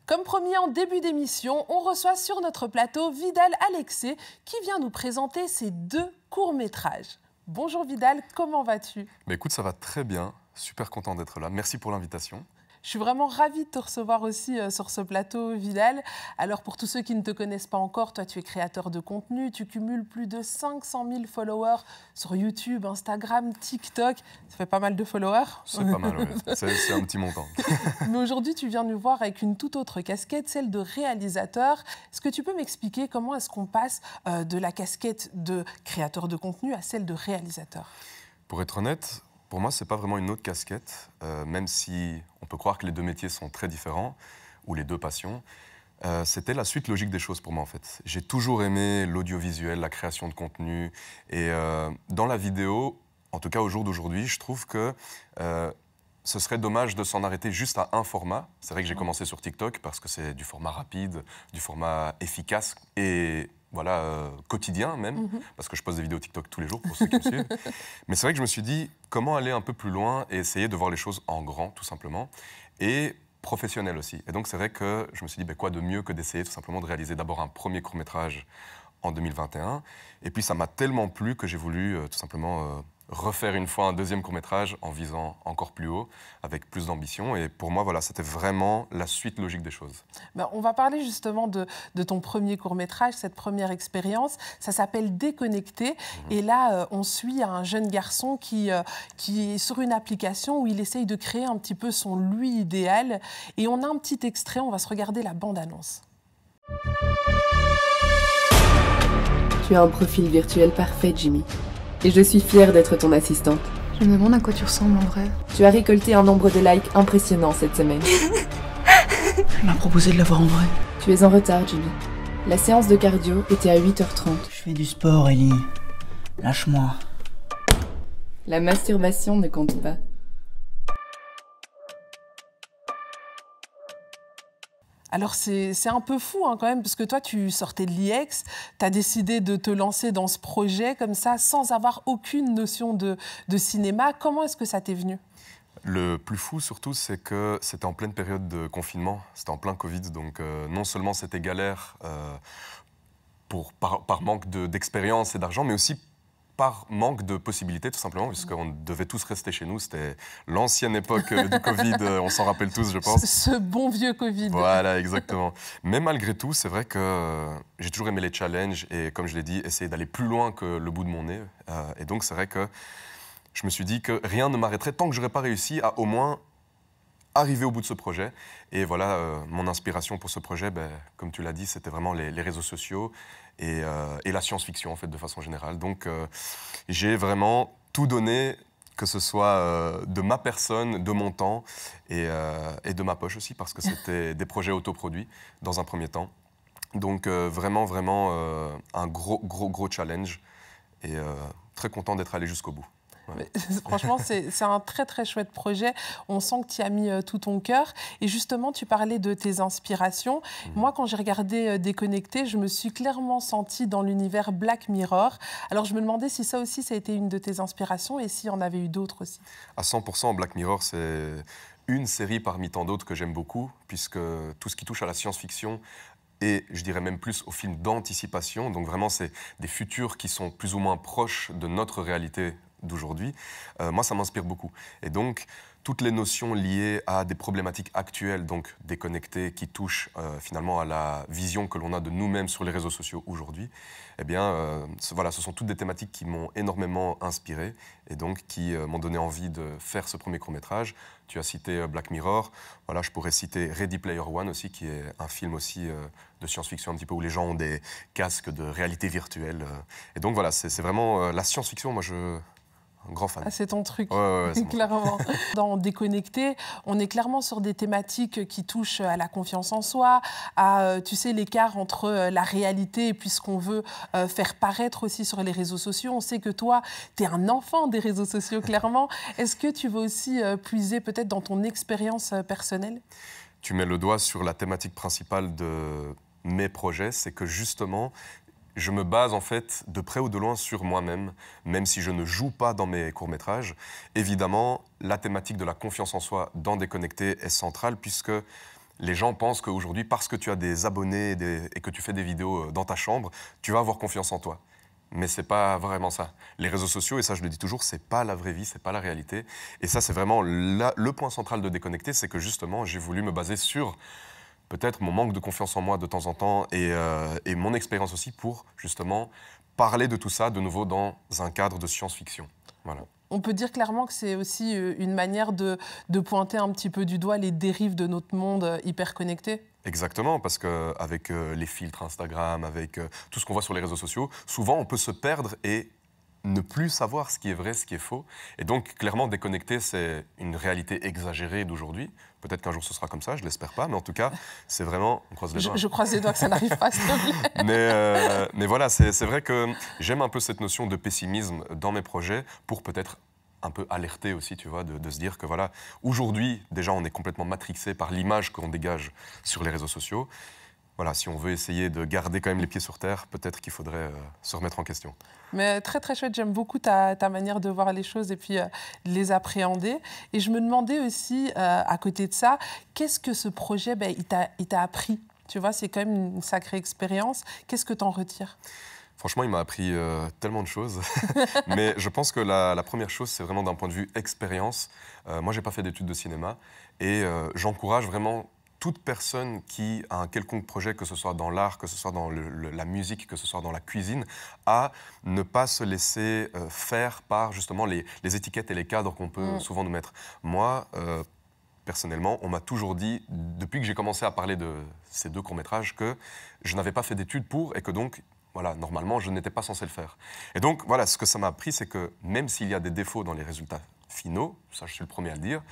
Comme promis en début d'émission, on reçoit sur notre plateau Vidal Alexé qui vient nous présenter ses 2 courts-métrages. Bonjour Vidal, comment vas-tu? Écoute, ça va très bien, super content d'être là. Merci pour l'invitation. Je suis vraiment ravie de te recevoir aussi sur ce plateau, Vidal. Alors, pour tous ceux qui ne te connaissent pas encore, toi, tu es créateur de contenu. Tu cumules plus de 500 000 followers sur YouTube, Instagram, TikTok. Ça fait pas mal de followers. C'est pas mal, oui. C'est un petit montant. Mais aujourd'hui, tu viens nous voir avec une toute autre casquette, celle de réalisateur. Est-ce que tu peux m'expliquer comment est-ce qu'on passe de la casquette de créateur de contenu à celle de réalisateur? Pour être honnête, pour moi, ce n'est pas vraiment une autre casquette, même si on peut croire que les 2 métiers sont très différents, ou les 2 passions. C'était la suite logique des choses pour moi, en fait. J'ai toujours aimé l'audiovisuel, la création de contenu. Et dans la vidéo, en tout cas au jour d'aujourd'hui, je trouve que ce serait dommage de s'en arrêter juste à un format. C'est vrai que j'ai commencé sur TikTok parce que c'est du format rapide, du format efficace et voilà, quotidien même, parce que je poste des vidéos TikTok tous les jours pour ceux qui me suivent. Mais c'est vrai que je me suis dit, comment aller un peu plus loin et essayer de voir les choses en grand, tout simplement, et professionnel aussi. Et donc c'est vrai que je me suis dit, quoi de mieux que d'essayer tout simplement de réaliser d'abord un premier court-métrage en 2021. Et puis ça m'a tellement plu que j'ai voulu tout simplement refaire une fois un 2e court-métrage en visant encore plus haut, avec plus d'ambition. Et pour moi, voilà, c'était vraiment la suite logique des choses. On va parler justement de ton premier court-métrage, cette première expérience. Ça s'appelle Déconnecté. Et là, on suit un jeune garçon qui est sur une application où il essaye de créer un petit peu son lui idéal. Et on a un petit extrait, on va se regarder la bande-annonce. Tu as un profil virtuel parfait, Jimmy. Et je suis fière d'être ton assistante. Je me demande à quoi tu ressembles en vrai. Tu as récolté un nombre de likes impressionnant cette semaine. Elle m'a proposé de la voir en vrai. Tu es en retard, Jimmy. La séance de cardio était à 8h30. Je fais du sport, Ellie. Lâche-moi. La masturbation ne compte pas. Alors c'est un peu fou quand même, parce que toi tu sortais de l'IEX, tu as décidé de te lancer dans ce projet comme ça, sans avoir aucune notion de cinéma. Comment est-ce que ça t'est venu? Le plus fou surtout, c'est que c'était en pleine période de confinement, c'était en plein Covid, donc non seulement c'était galère par manque d'expérience et d'argent, mais aussi par manque de possibilités, tout simplement, puisqu'on devait tous rester chez nous. C'était l'ancienne époque du Covid, on s'en rappelle tous, je pense. Ce bon vieux Covid. Voilà, exactement. Mais malgré tout, c'est vrai que j'ai toujours aimé les challenges et, comme je l'ai dit, essayer d'aller plus loin que le bout de mon nez. Et donc, c'est vrai que je me suis dit que rien ne m'arrêterait tant que je n'aurais pas réussi à au moins arriver au bout de ce projet. Et voilà, mon inspiration pour ce projet, comme tu l'as dit, c'était vraiment les réseaux sociaux et la science-fiction, en fait, de façon générale. Donc, j'ai vraiment tout donné, que ce soit de ma personne, de mon temps et de ma poche aussi, parce que c'était des projets autoproduits dans un premier temps. Donc, vraiment un gros challenge et très content d'être allé jusqu'au bout. Ouais. Franchement, c'est un très chouette projet. On sent que tu y as mis tout ton cœur. Et justement, tu parlais de tes inspirations. Moi, quand j'ai regardé Déconnecté, je me suis clairement sentie dans l'univers Black Mirror. Alors, je me demandais si ça aussi, ça a été une de tes inspirations et s'il y en avait eu d'autres aussi. À 100%, Black Mirror, c'est une série parmi tant d'autres que j'aime beaucoup, puisque tout ce qui touche à la science-fiction, et je dirais même plus aux films d'anticipation, donc vraiment, c'est des futurs qui sont plus ou moins proches de notre réalité d'aujourd'hui, moi ça m'inspire beaucoup. Et donc toutes les notions liées à des problématiques actuelles, donc déconnectées, qui touchent finalement à la vision que l'on a de nous-mêmes sur les réseaux sociaux aujourd'hui, eh bien voilà, ce sont toutes des thématiques qui m'ont énormément inspiré et donc qui m'ont donné envie de faire ce premier court-métrage. Tu as cité Black Mirror, voilà, je pourrais citer Ready Player One aussi, qui est un film aussi de science-fiction un petit peu où les gens ont des casques de réalité virtuelle. Et donc voilà, c'est vraiment la science-fiction, moi un grand fan. Ah, c'est ton truc, ouais, clairement. Dans Déconnecté, on est clairement sur des thématiques qui touchent à la confiance en soi, à, tu sais, l'écart entre la réalité et puis ce qu'on veut faire paraître aussi sur les réseaux sociaux. On sait que toi, tu es un enfant des réseaux sociaux, clairement. Est-ce que tu veux aussi puiser peut-être dans ton expérience personnelle? Tu mets le doigt sur la thématique principale de mes projets, c'est que justement, je me base en fait de près ou de loin sur moi-même, même si je ne joue pas dans mes courts-métrages. Évidemment, la thématique de la confiance en soi dans Déconnecté est centrale puisque les gens pensent qu'aujourd'hui, parce que tu as des abonnés et que tu fais des vidéos dans ta chambre, tu vas avoir confiance en toi. Mais c'est pas vraiment ça. Les réseaux sociaux, et ça je le dis toujours, c'est pas la vraie vie, c'est pas la réalité. Et ça c'est vraiment le point central de Déconnecté, c'est que justement j'ai voulu me baser sur peut-être mon manque de confiance en moi de temps en temps et mon expérience aussi pour justement parler de tout ça de nouveau dans un cadre de science-fiction. Voilà. On peut dire clairement que c'est aussi une manière de pointer un petit peu du doigt les dérives de notre monde hyper connecté. Exactement, parce qu'avec les filtres Instagram, avec tout ce qu'on voit sur les réseaux sociaux, souvent on peut se perdre et ne plus savoir ce qui est vrai, ce qui est faux. Et donc, clairement, Déconnecté, c'est une réalité exagérée d'aujourd'hui. Peut-être qu'un jour ce sera comme ça, je ne l'espère pas, mais en tout cas, c'est vraiment... On croise les doigts. Je croise les doigts que ça n'arrive pas, s'il te plaît. Mais voilà, c'est vrai que j'aime un peu cette notion de pessimisme dans mes projets pour peut-être un peu alerter aussi, tu vois, de se dire que voilà, aujourd'hui, déjà, on est complètement matrixé par l'image qu'on dégage sur les réseaux sociaux. Voilà, si on veut essayer de garder quand même les pieds sur terre, peut-être qu'il faudrait se remettre en question. Mais très très chouette, j'aime beaucoup ta manière de voir les choses et puis de les appréhender. Et je me demandais aussi, à côté de ça, qu'est-ce que ce projet, il t'a appris? Tu vois, c'est quand même une sacrée expérience. Qu'est-ce que tu en retires? Franchement, il m'a appris tellement de choses. Mais je pense que la première chose, c'est vraiment d'un point de vue expérience. Moi, je n'ai pas fait d'études de cinéma et j'encourage vraiment toute personne qui a un quelconque projet, que ce soit dans l'art, que ce soit dans la musique, que ce soit dans la cuisine, à ne pas se laisser faire par justement les étiquettes et les cadres qu'on peut souvent nous mettre. Moi, personnellement, on m'a toujours dit, depuis que j'ai commencé à parler de ces deux courts-métrages, que je n'avais pas fait d'études pour et que donc, voilà, normalement, je n'étais pas censé le faire. Et donc, voilà, ce que ça m'a appris, c'est que même s'il y a des défauts dans les résultats finaux, ça je suis le premier à le dire,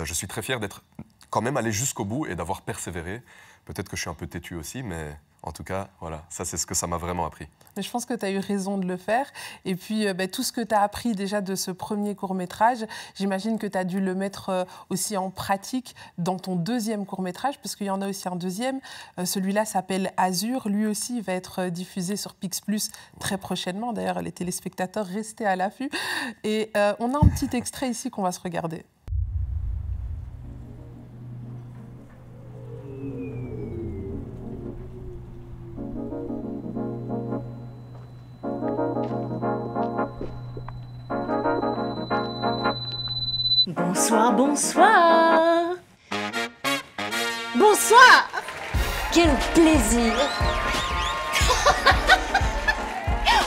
je suis très fier d'être quand même allé jusqu'au bout et d'avoir persévéré. Peut-être que je suis un peu têtu aussi, mais en tout cas, voilà, ça c'est ce que ça m'a vraiment appris. Mais je pense que tu as eu raison de le faire. Et puis, tout ce que tu as appris déjà de ce premier court-métrage, j'imagine que tu as dû le mettre aussi en pratique dans ton deuxième court-métrage, parce qu'il y en a aussi un deuxième. Celui-là s'appelle Azur. Lui aussi, il va être diffusé sur Pix Plus très prochainement. D'ailleurs, les téléspectateurs, restez à l'affût. Et on a un petit extrait ici qu'on va se regarder. Bonsoir, bonsoir. Bonsoir. Quel plaisir.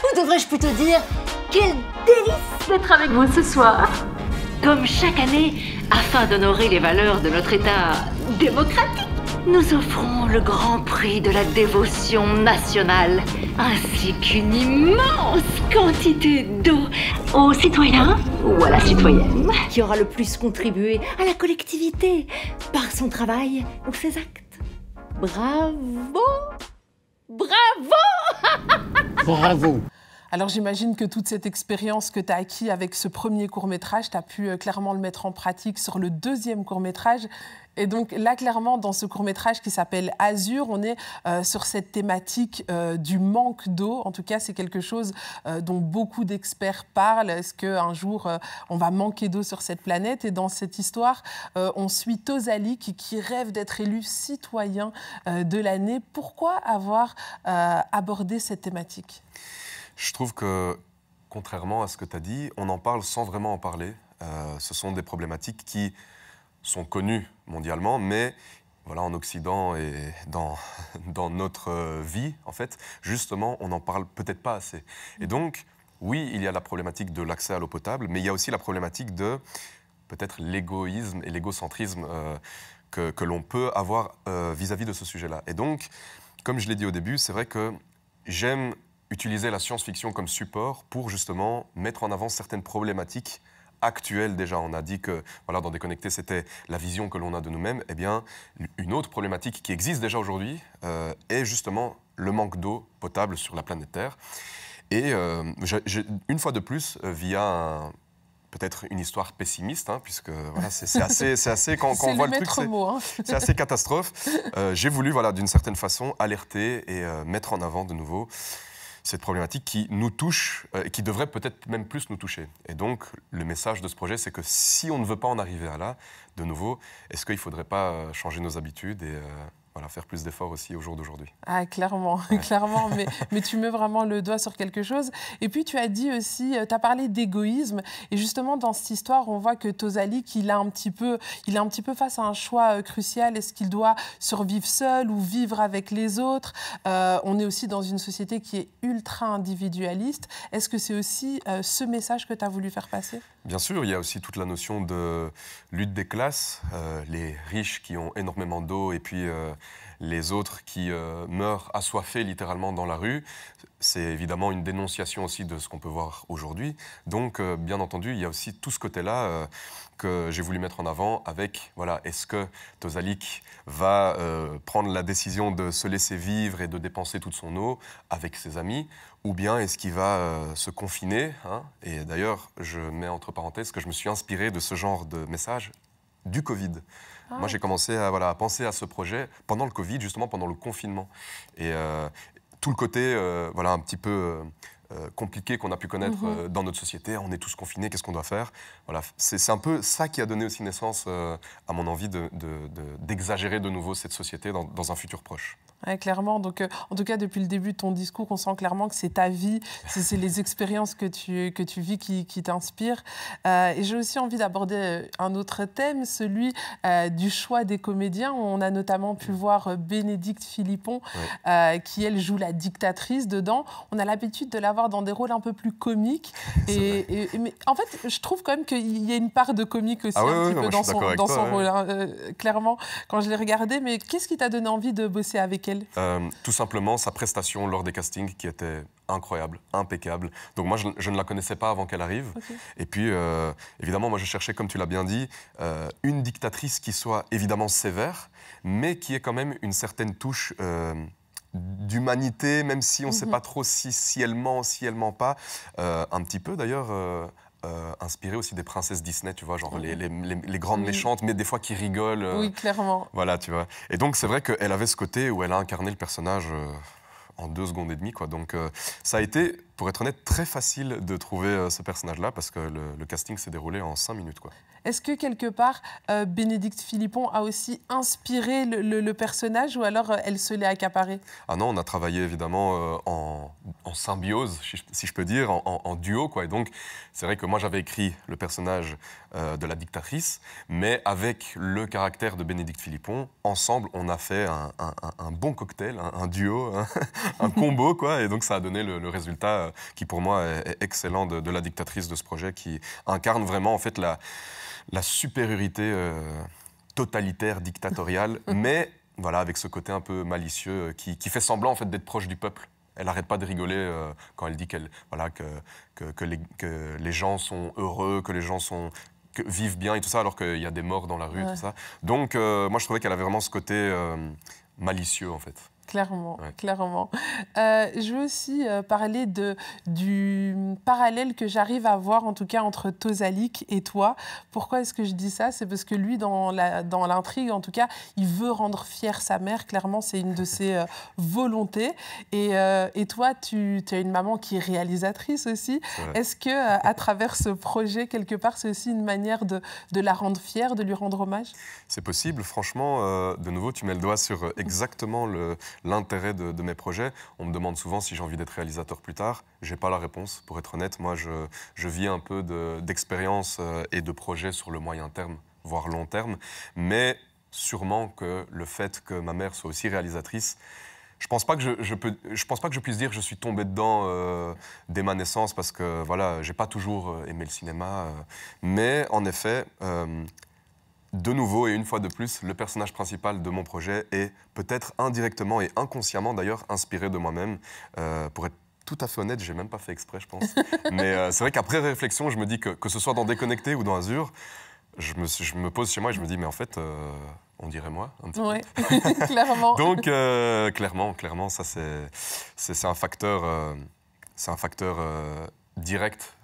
Ou devrais-je plutôt dire, quel délice d'être avec vous ce soir. Comme chaque année, afin d'honorer les valeurs de notre État démocratique, nous offrons le grand prix de la dévotion nationale, ainsi qu'une immense quantité d'eau aux citoyens ou à la citoyenne qui aura le plus contribué à la collectivité par son travail ou ses actes. Bravo! Bravo! Bravo! Alors j'imagine que toute cette expérience que tu as acquis avec ce premier court-métrage, tu as pu clairement le mettre en pratique sur le deuxième court-métrage. Et donc là, clairement, dans ce court-métrage qui s'appelle Azur, on est sur cette thématique du manque d'eau. En tout cas, c'est quelque chose dont beaucoup d'experts parlent. Est-ce qu'un jour, on va manquer d'eau sur cette planète? Et dans cette histoire, on suit Tozali qui rêve d'être élu citoyen de l'année. Pourquoi avoir abordé cette thématique? Je trouve que, contrairement à ce que tu as dit, on en parle sans vraiment en parler. Ce sont des problématiques qui sont connues mondialement, mais voilà, en Occident et dans notre vie, en fait, justement, on n'en parle peut-être pas assez. Et donc, oui, il y a la problématique de l'accès à l'eau potable, mais il y a aussi la problématique de peut-être l'égoïsme et l'égocentrisme que l'on peut avoir vis-à-vis de ce sujet-là. Et donc, comme je l'ai dit au début, c'est vrai que j'aime utiliser la science-fiction comme support pour justement mettre en avant certaines problématiques actuelles déjà. On a dit que voilà, dans Déconnecté, c'était la vision que l'on a de nous-mêmes. Eh bien, une autre problématique qui existe déjà aujourd'hui est justement le manque d'eau potable sur la planète Terre. Et une fois de plus, via peut-être une histoire pessimiste, hein, puisque voilà, c'est assez quand on voit le truc, c'est assez catastrophe. J'ai voulu, voilà, d'une certaine façon, alerter et mettre en avant de nouveau cette problématique qui nous touche et qui devrait peut-être même plus nous toucher. Et donc, le message de ce projet, c'est que si on ne veut pas en arriver à là, de nouveau, est-ce qu'il ne faudrait pas changer nos habitudes et voilà, faire plus d'efforts aussi au jour d'aujourd'hui. Ah, clairement, ouais. Clairement, mais tu mets vraiment le doigt sur quelque chose. Et puis, tu as dit aussi, tu as parlé d'égoïsme. Et justement, dans cette histoire, on voit que Tozalik, il est un petit peu face à un choix crucial. Est-ce qu'il doit survivre seul ou vivre avec les autres? On est aussi dans une société qui est ultra individualiste. Est-ce que c'est aussi ce message que tu as voulu faire passer? Bien sûr, il y a aussi toute la notion de lutte des classes, les riches qui ont énormément d'eau et puis les autres qui meurent assoiffés littéralement dans la rue. C'est évidemment une dénonciation aussi de ce qu'on peut voir aujourd'hui. Donc, bien entendu, il y a aussi tout ce côté-là que j'ai voulu mettre en avant avec, voilà, est-ce que Tozalik va prendre la décision de se laisser vivre et de dépenser toute son eau avec ses amis, ou bien est-ce qu'il va se confiner, hein? Et d'ailleurs, je mets entre parenthèses que je me suis inspiré de ce genre de message du Covid. Ah. Moi, j'ai commencé à penser à ce projet pendant le Covid, justement pendant le confinement. Et tout le côté un petit peu compliqué qu'on a pu connaître dans notre société, on est tous confinés, qu'est-ce qu'on doit faire? Voilà, c'est un peu ça qui a donné aussi naissance à mon envie d'exagérer de nouveau cette société dans un futur proche. Ouais, clairement. Donc, en tout cas, depuis le début de ton discours, on sent clairement que c'est ta vie, c'est les expériences que tu vis qui t'inspirent. Et j'ai aussi envie d'aborder un autre thème, celui du choix des comédiens. On a notamment pu voir Bénédicte Philippon, qui, elle, joue la dictatrice dedans. On a l'habitude de la voir dans des rôles un peu plus comiques. Mais en fait, je trouve quand même qu'il y a une part de comique aussi dans son rôle. Hein, clairement, quand je l'ai regardé. Mais qu'est-ce qui t'a donné envie de bosser avec elle? Tout simplement sa prestation lors des castings qui était incroyable, impeccable. Donc moi, je ne la connaissais pas avant qu'elle arrive. Okay. Et puis, évidemment, moi, je cherchais, comme tu l'as bien dit, une dictatrice qui soit évidemment sévère, mais qui ait quand même une certaine touche d'humanité, même si on ne sait pas trop si elle ment, si elle ment pas. Un petit peu, d'ailleurs... inspiré aussi des princesses Disney, tu vois, genre les grandes méchantes, mais des fois qui rigolent. Oui, clairement. Voilà, tu vois. Et donc, c'est vrai qu'elle avait ce côté où elle a incarné le personnage en 2 secondes et demie, quoi. Donc, ça a été, pour être honnête, très facile de trouver ce personnage-là, parce que le casting s'est déroulé en 5 minutes, quoi. Est-ce que, quelque part, Bénédicte Philippon a aussi inspiré le personnage, ou alors elle se l'est accaparé? Ah non, on a travaillé évidemment en symbiose, si je peux dire, en duo, quoi. Et donc, c'est vrai que moi, j'avais écrit le personnage de la dictatrice, mais avec le caractère de Bénédicte Philippon, ensemble, on a fait un bon cocktail, un duo, un combo, quoi. Et donc, ça a donné le résultat qui, pour moi, est excellent de la dictatrice de ce projet, qui incarne vraiment, en fait, la supériorité totalitaire, dictatoriale, mais voilà, avec ce côté un peu malicieux qui fait semblant en fait, d'être proche du peuple. Elle n'arrête pas de rigoler quand elle dit que les gens sont heureux, que les gens vivent bien et tout ça, alors qu'il y a des morts dans la rue et tout ça. Donc, moi, je trouvais qu'elle avait vraiment ce côté malicieux, en fait. Clairement, clairement. Je veux aussi parler du parallèle que j'arrive à voir, en tout cas, entre Tozalik et toi. Pourquoi est-ce que je dis ça? C'est parce que lui, dans l'intrigue, en tout cas, il veut rendre fière sa mère. Clairement, c'est une de ses volontés. Et toi, tu as une maman qui est réalisatrice aussi. Est-ce que, à travers ce projet, quelque part, c'est aussi une manière de la rendre fière, de lui rendre hommage? C'est possible. Franchement, de nouveau, tu mets le doigt sur exactement l'intérêt de mes projets. On me demande souvent si j'ai envie d'être réalisateur plus tard. Je n'ai pas la réponse, pour être honnête. Moi, je vis un peu d'expérience et de projets sur le moyen terme, voire long terme. Mais sûrement que le fait que ma mère soit aussi réalisatrice, je ne pense pas que je puisse dire que je suis tombé dedans dès ma naissance, parce que voilà, je n'ai pas toujours aimé le cinéma. Mais en effet... de nouveau, et une fois de plus, le personnage principal de mon projet est peut-être indirectement et inconsciemment d'ailleurs inspiré de moi-même. Pour être tout à fait honnête, j'ai même pas fait exprès, je pense. Mais c'est vrai qu'après réflexion, je me dis que ce soit dans Déconnecté ou dans Azur, je me pose chez moi et je me dis, mais en fait, on dirait moi un petit peu. Clairement. Donc, clairement, ça c'est un facteur direct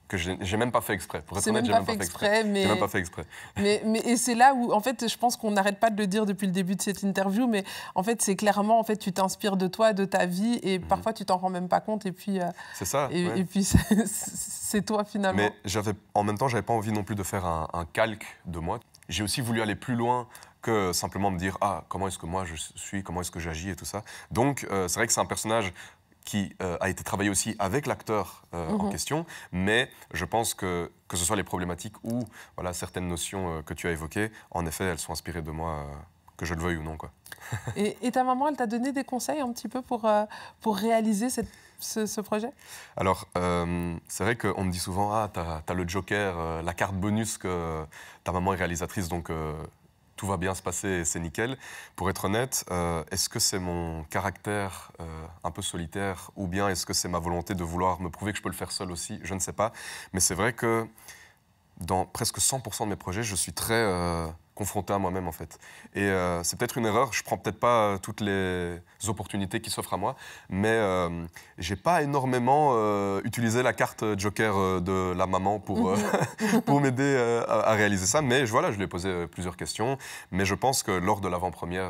que j'ai même pas fait exprès. Pour être C'est honnête, même j'ai pas même fait pas fait exprès, exprès. J'ai même pas fait exprès. Et c'est là où, en fait, je pense qu'on n'arrête pas de le dire depuis le début de cette interview, mais en fait, c'est clairement, en fait, tu t'inspires de toi, de ta vie, et parfois, tu t'en rends même pas compte, et puis... c'est ça, ouais. Et puis, c'est toi, finalement. Mais en même temps, j'avais pas envie non plus de faire un calque de moi. J'ai aussi voulu aller plus loin que simplement me dire « Ah, comment est-ce que moi je suis, comment est-ce que j'agis et tout ça ». Donc, c'est vrai que c'est un personnage qui a été travaillé aussi avec l'acteur en question, mais je pense que ce soit les problématiques ou voilà, certaines notions que tu as évoquées, en effet, elles sont inspirées de moi, que je le veuille ou non, quoi. Et ta maman, elle t'a donné des conseils un petit peu pour réaliser ce projet? Alors, c'est vrai qu'on me dit souvent « Ah, t'as le Joker, la carte bonus que ta maman est réalisatrice, donc tout va bien se passer et c'est nickel ». Pour être honnête, est-ce que c'est mon caractère un peu solitaire ou bien est-ce que c'est ma volonté de vouloir me prouver que je peux le faire seul aussi? Je ne sais pas. Mais c'est vrai que dans presque 100% de mes projets, je suis très confronté à moi-même, en fait. Et c'est peut-être une erreur. Je prends peut-être pas toutes les opportunités qui s'offrent à moi, mais j'ai pas énormément utilisé la carte Joker de la maman pour m'aider à réaliser ça. Mais voilà, je lui ai posé plusieurs questions. Mais je pense que lors de l'avant-première,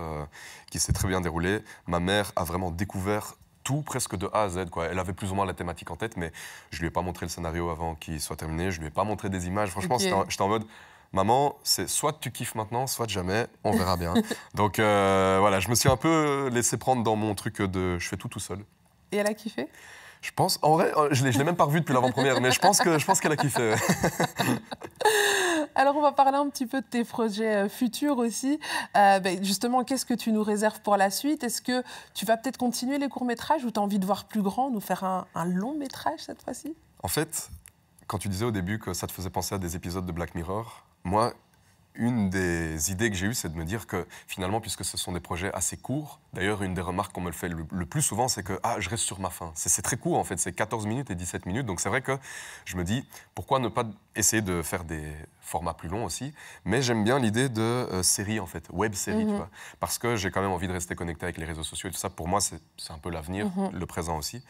qui s'est très bien déroulée, ma mère a vraiment découvert tout presque de A à Z, quoi. Elle avait plus ou moins la thématique en tête, mais je lui ai pas montré le scénario avant qu'il soit terminé. Je lui ai pas montré des images. Franchement, j'étais en mode... Maman, c'est soit tu kiffes maintenant, soit jamais, on verra bien. Donc voilà, je me suis un peu laissé prendre dans mon truc de je fais tout seul. Et elle a kiffé? Je pense, en vrai, je l'ai même pas revu depuis l'avant-première, mais je pense qu'elle a kiffé. Alors, on va parler un petit peu de tes projets futurs aussi. Justement, qu'est-ce que tu nous réserves pour la suite? Est-ce que tu vas peut-être continuer les courts-métrages ou tu as envie de voir plus grand, nous faire un long-métrage cette fois-ci? En fait, quand tu disais au début que ça te faisait penser à des épisodes de Black Mirror, moi, une des idées que j'ai eues, c'est de me dire que finalement, puisque ce sont des projets assez courts, d'ailleurs, une des remarques qu'on me le fait le plus souvent, c'est que je reste sur ma faim. C'est très court, en fait, c'est 14 minutes et 17 minutes. Donc c'est vrai que je me dis, pourquoi ne pas essayer de faire des formats plus longs aussi? Mais j'aime bien l'idée de série, en fait, web-série, tu vois. Parce que j'ai quand même envie de rester connecté avec les réseaux sociaux et tout ça. Pour moi, c'est un peu l'avenir, le présent aussi.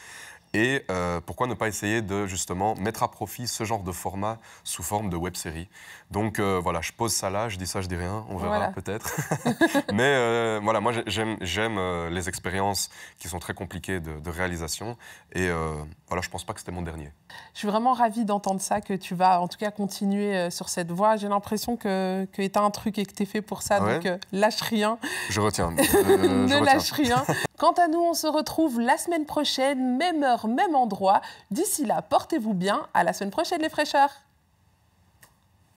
Et pourquoi ne pas essayer de, justement, mettre à profit ce genre de format sous forme de web-série. Donc voilà, je pose ça là, je dis ça, je dis rien, on verra peut-être. Mais voilà, moi j'aime les expériences qui sont très compliquées de réalisation. Et voilà, je pense pas que c'était mon dernier. Je suis vraiment ravie d'entendre ça, que tu vas en tout cas continuer sur cette voie. J'ai l'impression que tu as un truc et que tu es fait pour ça, donc lâche rien. Je retiens. Ne lâche rien. Quant à nous, on se retrouve la semaine prochaine, même heure, même endroit. D'ici là, portez-vous bien. À la semaine prochaine, les fraîcheurs.